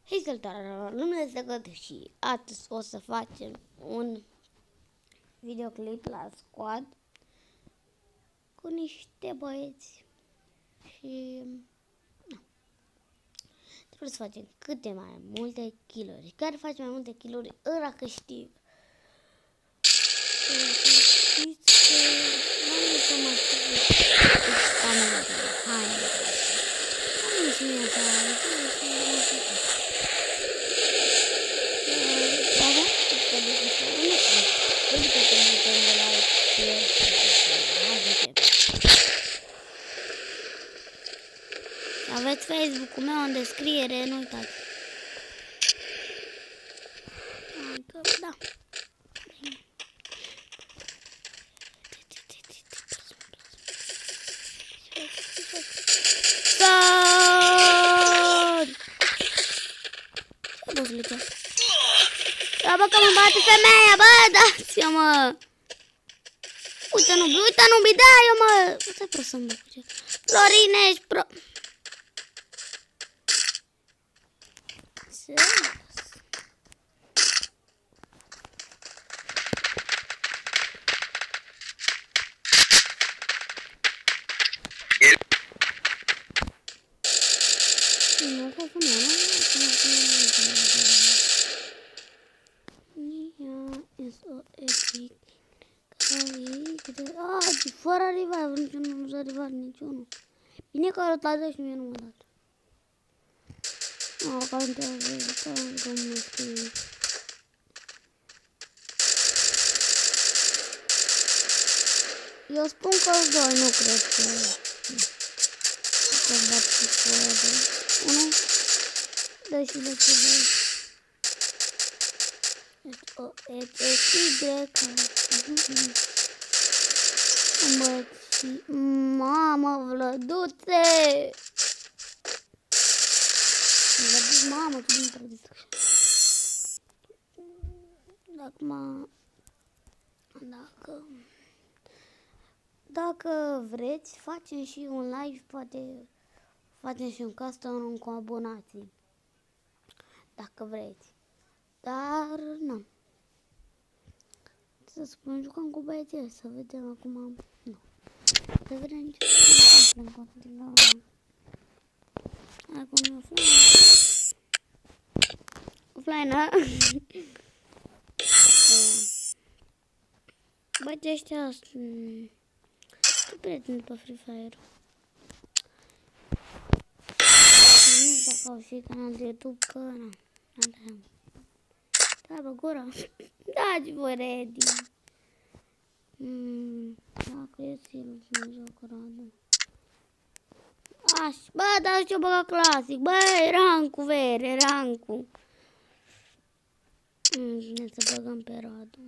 Hei, salutare, lumea este gata și astăzi o să facem un videoclip la squad cu niște băieți și trebuie să facem câte mai multe kilori. Care face mai multe kilori, ăla câștig. Știți că n-am să mă camera de haine. Am și mie așa, aveți Facebook-ul meu în descriere, nu uitați. Da. Ce bă, da, bă, că mă bate femeia, bă, dați-o, mă! Uite, nu-mi dai-o, mă! Stai prost să-mi bă, Florine, ești pro... Fără rival, niciunul nu s-a rival, niciunul. Bine că a rotat și mie nu m-a dat. Eu spun că doi, nu cred că bat cu unu, doi și de ce doi. O, Y, mamă, Vlădute! Mamă, ce bine trebuie să dacă vreți, facem și un live, poate facem și un custom cu abonații. Dacă vreți. Dar, nu. Să spun, jucăm cu băieții, să vedem acum. Nu. Să vedem ce se întâmplă în continuare. Acum e offline. Offline, ha? Băieții ăștia sunt prieteni pe Free Fire. Nu dacă au și canal de YouTube, că nu. Da, bă, gura. Dați voi ready. Dacă e silul și nu joc radă. Așa, bă, dar ce-o băga clasic. Băi, rancu, vere, rancu. Bine să băgăm pe Radu.